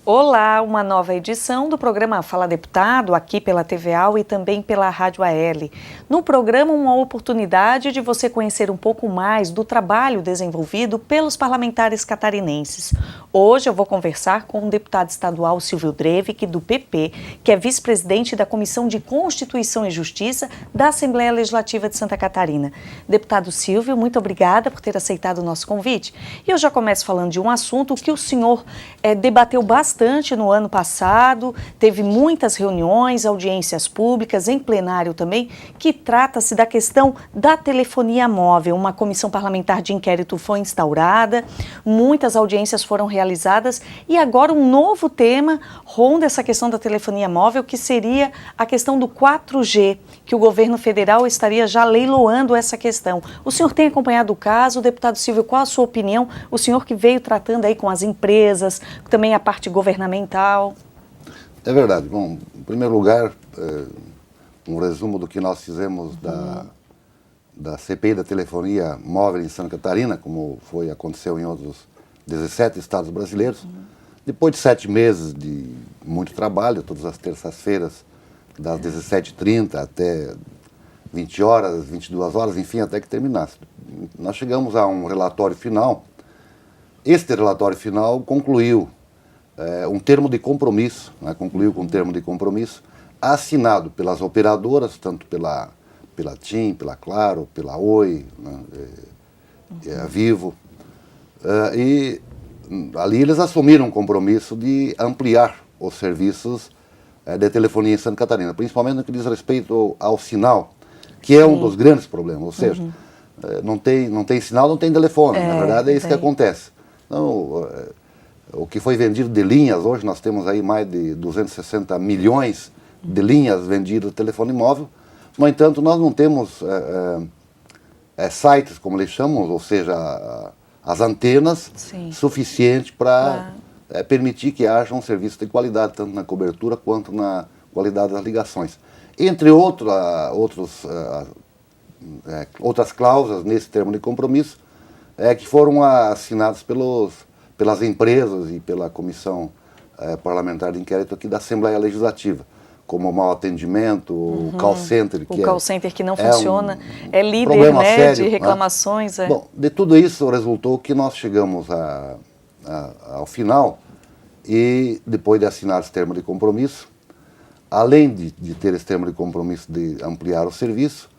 Olá, uma nova edição do programa Fala Deputado, aqui pela TVA e também pela Rádio AL. No programa, uma oportunidade de você conhecer um pouco mais do trabalho desenvolvido pelos parlamentares catarinenses. Hoje eu vou conversar com o deputado estadual Silvio Drevig, do PP, que é vice-presidente da Comissão de Constituição e Justiça da Assembleia Legislativa de Santa Catarina. Deputado Silvio, muito obrigada por ter aceitado o nosso convite. E eu já começo falando de um assunto que o senhor debateu bastante no ano passado, teve muitas reuniões, audiências públicas, em plenário também, que trata-se da questão da telefonia móvel. Uma comissão parlamentar de inquérito foi instaurada, muitas audiências foram realizadas e agora um novo tema ronda essa questão da telefonia móvel, que seria a questão do 4G, que o governo federal estaria já leiloando essa questão. O senhor tem acompanhado o caso, deputado Silvio, qual a sua opinião? O senhor que veio tratando aí com as empresas, também a parte governamental. É verdade. Bom, em primeiro lugar, um resumo do que nós fizemos da CPI da telefonia móvel em Santa Catarina, como aconteceu em outros 17 estados brasileiros. Depois de 7 meses de muito trabalho, todas as terças-feiras, das 17h30 até 20 horas, 22 horas, enfim, até que terminasse. Nós chegamos a um relatório final. Este relatório final concluiu um termo de compromisso, concluiu com um termo de compromisso assinado pelas operadoras, tanto pela TIM, pela Claro, pela Oi, a Vivo, e ali eles assumiram um compromisso de ampliar os serviços de telefonia em Santa Catarina, principalmente no que diz respeito ao sinal, que é um dos grandes problemas, ou seja, não tem sinal, não tem telefone, na verdade é isso que acontece. Então, o que foi vendido de linhas, hoje nós temos aí mais de 260 milhões de linhas vendidas de telefone móvel. No entanto, nós não temos sites, como eles chamam, ou seja, as antenas suficientes para permitir que haja um serviço de qualidade, tanto na cobertura quanto na qualidade das ligações. Entre outras cláusulas nesse termo de compromisso, que foram assinadas pelas empresas e pela Comissão Parlamentar de Inquérito aqui da Assembleia Legislativa, como o mau atendimento, o call center. O call center que não funciona, é líder sério, de reclamações. Bom, de tudo isso resultou que nós chegamos ao final e, depois de assinar esse termo de compromisso, além de ter esse termo de compromisso de ampliar o serviço,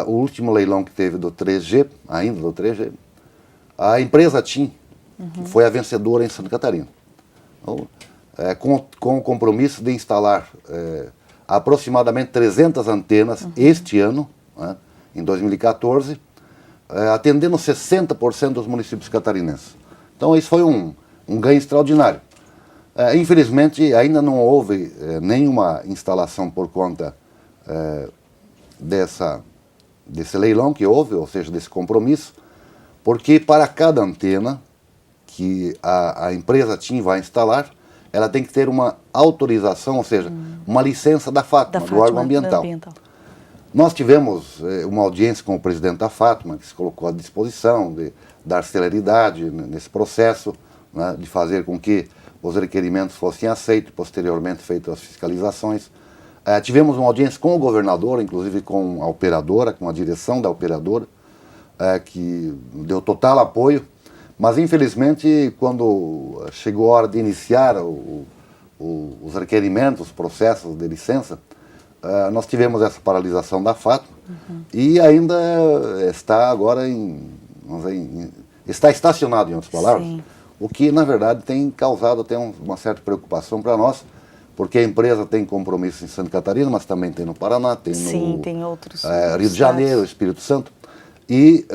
o último leilão que teve do 3G, ainda do 3G, a empresa TIM foi a vencedora em Santa Catarina. Então, com o compromisso de instalar aproximadamente 300 antenas este ano, em 2014, atendendo 60% dos municípios catarinenses. Então, isso foi um ganho extraordinário. Infelizmente, ainda não houve nenhuma instalação por conta desse leilão que houve, ou seja, desse compromisso, porque para cada antena que a empresa TIM vai instalar, ela tem que ter uma autorização, ou seja, uma licença da Fátma, do órgão ambiental. Nós tivemos uma audiência com o presidente da Fátma, que se colocou à disposição de dar celeridade nesse processo, de fazer com que os requerimentos fossem aceitos, posteriormente feitas as fiscalizações. Tivemos uma audiência com o governador, inclusive com a operadora, com a direção da operadora, que deu total apoio, mas infelizmente quando chegou a hora de iniciar os requerimentos, os processos de licença, nós tivemos essa paralisação da Fátma e ainda está agora está estacionado, em outras palavras, o que na verdade tem causado até uma certa preocupação para nós, porque a empresa tem compromisso em Santa Catarina, mas também tem no Paraná, tem tem outros Rio de Janeiro, Espírito Santo. E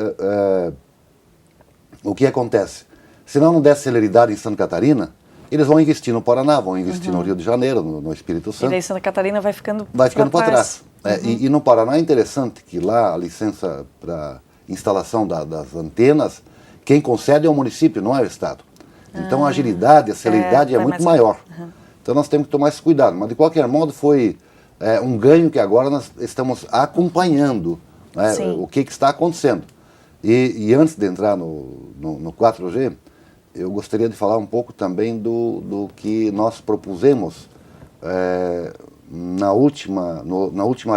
o que acontece? Se não der celeridade em Santa Catarina, eles vão investir no Paraná, vão investir no Rio de Janeiro, no Espírito Santo. E daí Santa Catarina vai ficando para trás. E no Paraná é interessante que lá a licença para instalação das antenas, quem concede é o município, não é o Estado. Então a agilidade, a celeridade é muito maior. Então nós temos que tomar esse cuidado. Mas de qualquer modo foi um ganho que agora nós estamos acompanhando, o que está acontecendo. E antes de entrar no 4G, eu gostaria de falar um pouco também do que nós propusemos na última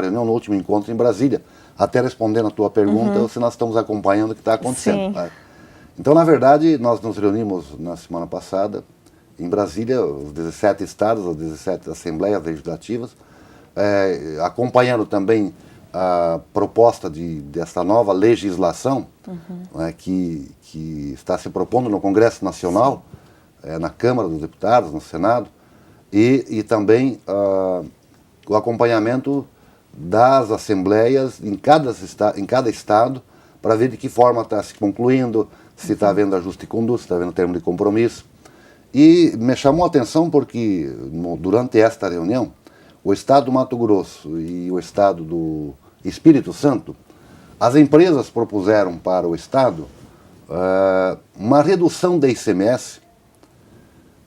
reunião, no último encontro em Brasília, até respondendo a tua pergunta, se nós estamos acompanhando o que está acontecendo. Sim. Então, na verdade, nós nos reunimos na semana passada em Brasília, os 17 estados, as 17 assembleias legislativas, acompanhando também a proposta dessa nova legislação que está se propondo no Congresso Nacional, na Câmara dos Deputados, no Senado, e também o acompanhamento das assembleias em cada estado, para ver de que forma está se concluindo, se está havendo ajuste de conduta, se está havendo termo de compromisso. E me chamou a atenção porque, durante esta reunião, o estado do Mato Grosso e o estado do Espírito Santo, as empresas propuseram para o estado uma redução da ICMS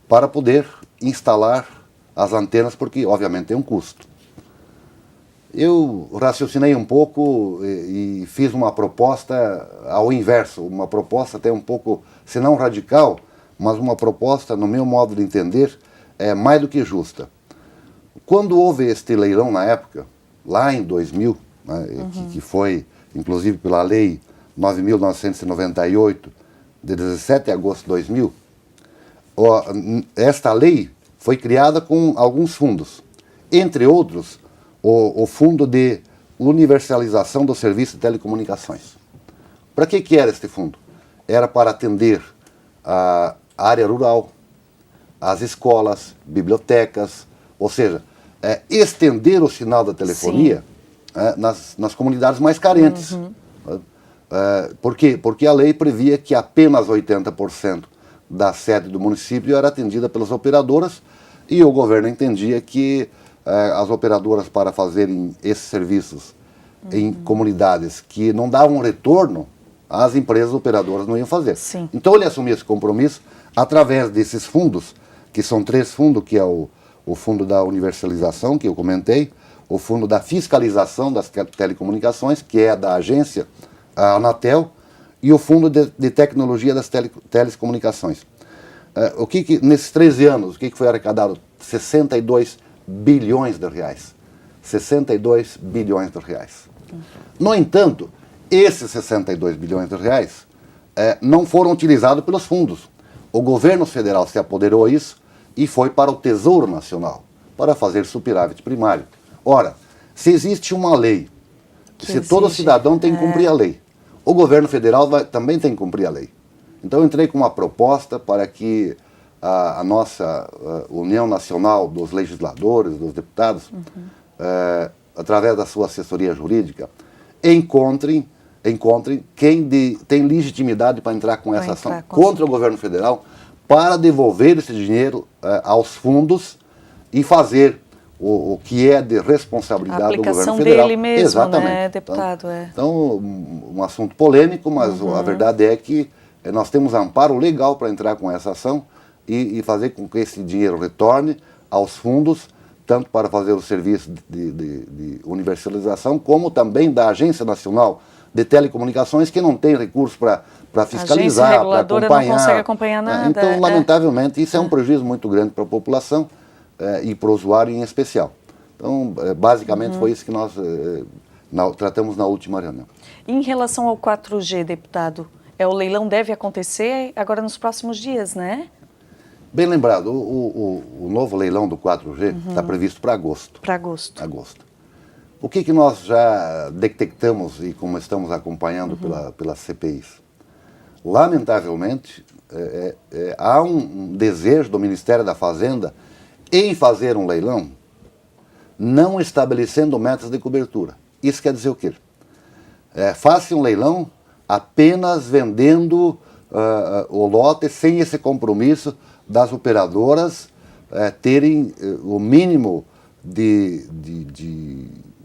para poder instalar as antenas, porque obviamente tem um custo. Eu raciocinei um pouco e fiz uma proposta ao inverso, uma proposta até um pouco, se não radical, mas uma proposta, no meu modo de entender, mais do que justa. Quando houve este leilão na época, lá em 2000, né, que foi inclusive pela Lei 9.998, de 17 de agosto de 2000, esta lei foi criada com alguns fundos, entre outros, o Fundo de Universalização do Serviço de Telecomunicações. Para que era este fundo? Era para atender a área rural, as escolas, bibliotecas, ou seja, estender o sinal da telefonia nas comunidades mais carentes. Por quê? Porque a lei previa que apenas 80% da sede do município era atendida pelas operadoras e o governo entendia que as operadoras, para fazerem esses serviços em comunidades que não davam retorno, as empresas operadoras não iam fazer. Sim. Então ele assumiu esse compromisso através desses fundos, que são 3 fundos, que é o Fundo da Universalização, que eu comentei, o Fundo da Fiscalização das Telecomunicações, que é da agência, a Anatel, e o Fundo de Tecnologia das Telecomunicações. Nesses 13 anos, o que foi arrecadado? 62 bilhões de reais. 62 bilhões de reais. No entanto, esses 62 bilhões de reais não foram utilizados pelos fundos. O governo federal se apoderou disso e foi para o Tesouro Nacional, para fazer superávit primário. Ora, se existe uma lei, se todo cidadão tem que cumprir a lei, o governo federal também tem que cumprir a lei. Então eu entrei com uma proposta para que a nossa União Nacional dos Legisladores, dos Deputados, através da sua assessoria jurídica, encontrem quem tem legitimidade para entrar com essa ação contra o governo federal, para devolver esse dinheiro aos fundos e fazer o que é de responsabilidade do governo federal. Dele mesmo, exatamente, né, deputado? Então, um assunto polêmico, mas a verdade é que nós temos amparo legal para entrar com essa ação e fazer com que esse dinheiro retorne aos fundos, tanto para fazer o serviço de universalização, como também da Agência Nacional de Telecomunicações, que não tem recursos para fiscalizar, para acompanhar. Não consegue acompanhar nada. Então, lamentavelmente, isso é um prejuízo muito grande para a população e para o usuário em especial. Então, basicamente, foi isso que nós tratamos na última reunião. Em relação ao 4G, deputado, o leilão deve acontecer agora nos próximos dias, né? Bem lembrado, o novo leilão do 4G está previsto para agosto. Para agosto. O que nós já detectamos e como estamos acompanhando pelas CPIs? Lamentavelmente, há um desejo do Ministério da Fazenda em fazer um leilão não estabelecendo metas de cobertura. Isso quer dizer o quê? Faça um leilão apenas vendendo o lote sem esse compromisso das operadoras terem o mínimo de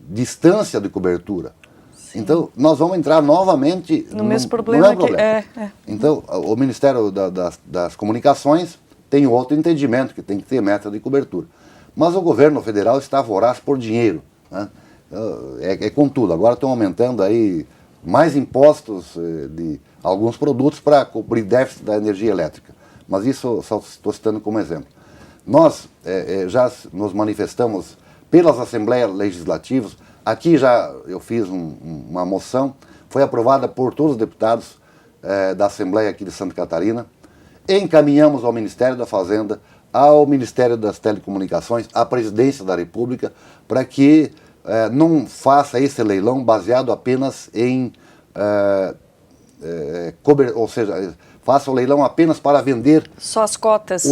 distância de cobertura. Sim. Então, nós vamos entrar novamente no mesmo problema. Então, o Ministério das Comunicações tem outro entendimento, que tem que ter meta de cobertura. Mas o governo federal está voraz por dinheiro, né? Com tudo. Agora estão aumentando aí mais impostos de alguns produtos para cobrir déficit da energia elétrica. mas isso só estou citando como exemplo. Nós já nos manifestamos pelas Assembleias Legislativas, aqui já eu fiz uma moção, foi aprovada por todos os deputados da Assembleia aqui de Santa Catarina, encaminhamos ao Ministério da Fazenda, ao Ministério das Telecomunicações, à Presidência da República, para que não faça esse leilão baseado apenas em, ou seja, faça o leilão apenas para vender só as cotas,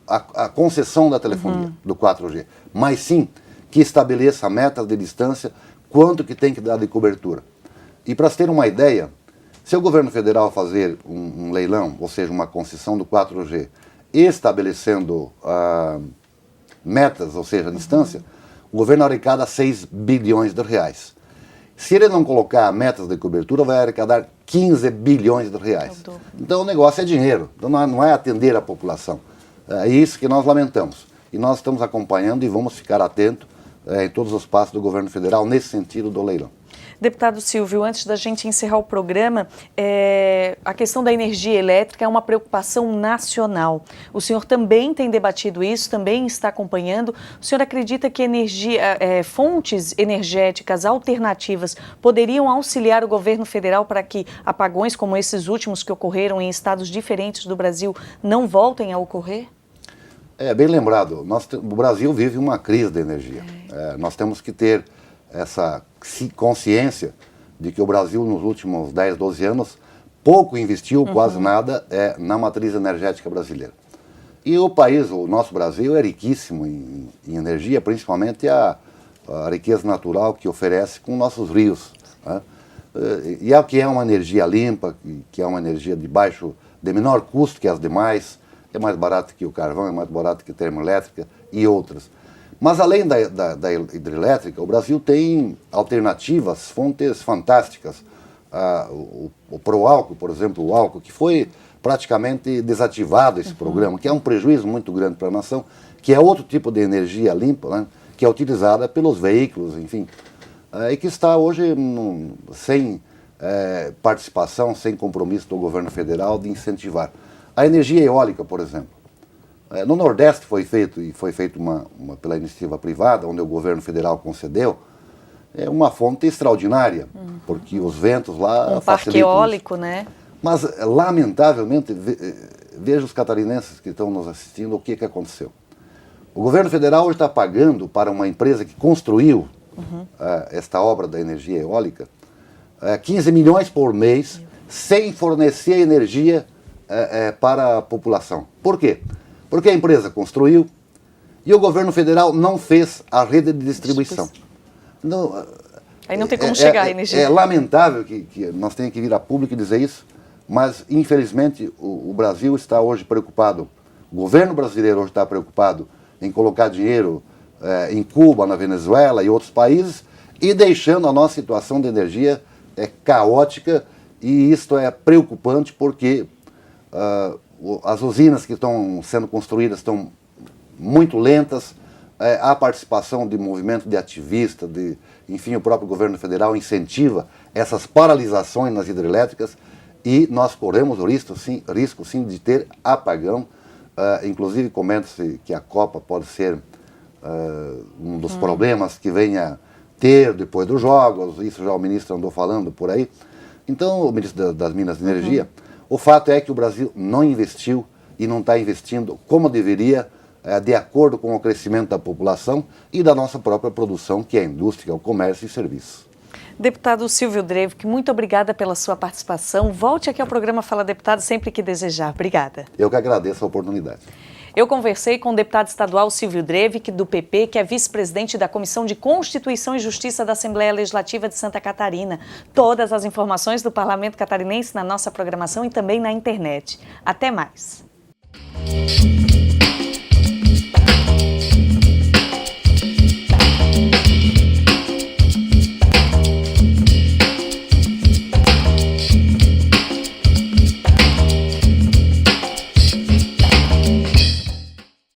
a concessão da telefonia, do 4G, mas sim que estabeleça metas de distância, quanto que tem que dar de cobertura. E para se ter uma ideia, se o governo federal fazer um leilão, ou seja, uma concessão do 4G, estabelecendo metas, ou seja, a distância, o governo arrecada 6 bilhões de reais. Se ele não colocar metas de cobertura, vai arrecadar 15 bilhões de reais. Então o negócio é dinheiro, então não é atender a população. É isso que nós lamentamos. E nós estamos acompanhando e vamos ficar atentos em todos os passos do governo federal nesse sentido do leilão. Deputado Silvio, antes da gente encerrar o programa, a questão da energia elétrica é uma preocupação nacional. O senhor também tem debatido isso, também está acompanhando. O senhor acredita que fontes energéticas alternativas poderiam auxiliar o governo federal para que apagões como esses últimos que ocorreram em estados diferentes do Brasil não voltem a ocorrer? Bem lembrado, o Brasil vive uma crise de energia. Nós temos que ter essa consciência de que o Brasil nos últimos 10, 12 anos pouco investiu, quase nada, na matriz energética brasileira. E o nosso Brasil é riquíssimo em energia, principalmente a riqueza natural que oferece com nossos rios. Né? E é o que é uma energia limpa, que é uma energia de menor custo que as demais, é mais barato que o carvão, é mais barato que a termoelétrica e outras. Mas além da hidrelétrica, o Brasil tem alternativas, fontes fantásticas. O Proálcool, por exemplo, o álcool, que foi praticamente desativado esse programa, que é um prejuízo muito grande para a nação, que é outro tipo de energia limpa, né, que é utilizada pelos veículos, enfim, e que está hoje sem participação, sem compromisso do governo federal de incentivar. A energia eólica, por exemplo. No Nordeste foi feito pela iniciativa privada, onde o governo federal concedeu, uma fonte extraordinária, porque os ventos lá facilitam. Parque eólico, né? Mas, lamentavelmente, veja os catarinenses que estão nos assistindo o que aconteceu. O governo federal hoje está pagando para uma empresa que construiu esta obra da energia eólica 15 milhões por mês, sem fornecer energia para a população. Por quê? Porque a empresa construiu e o governo federal não fez a rede de distribuição. Então, aí não tem como chegar a energia. É lamentável que nós tenhamos que vir a público e dizer isso, mas infelizmente o Brasil está hoje preocupado, o governo brasileiro hoje está preocupado em colocar dinheiro em Cuba, na Venezuela e outros países, e deixando a nossa situação de energia caótica, e isto é preocupante porque as usinas que estão sendo construídas estão muito lentas, há participação de movimento de ativista, enfim, o próprio governo federal incentiva essas paralisações nas hidrelétricas e nós corremos o risco sim de ter apagão. Inclusive comenta-se que a Copa pode ser um dos problemas que venha ter depois dos jogos, isso já o ministro andou falando por aí. Então, o ministro das Minas e Energia, o fato é que o Brasil não investiu e não está investindo como deveria, de acordo com o crescimento da população e da nossa própria produção, que é a indústria, o comércio e serviços. Deputado Silvio Drevik, muito obrigada pela sua participação. Volte aqui ao programa Fala Deputado sempre que desejar. Obrigada. Eu que agradeço a oportunidade. Eu conversei com o deputado estadual Silvio Drevik, do PP, que é vice-presidente da Comissão de Constituição e Justiça da Assembleia Legislativa de Santa Catarina. Todas as informações do Parlamento Catarinense na nossa programação e também na internet. Até mais.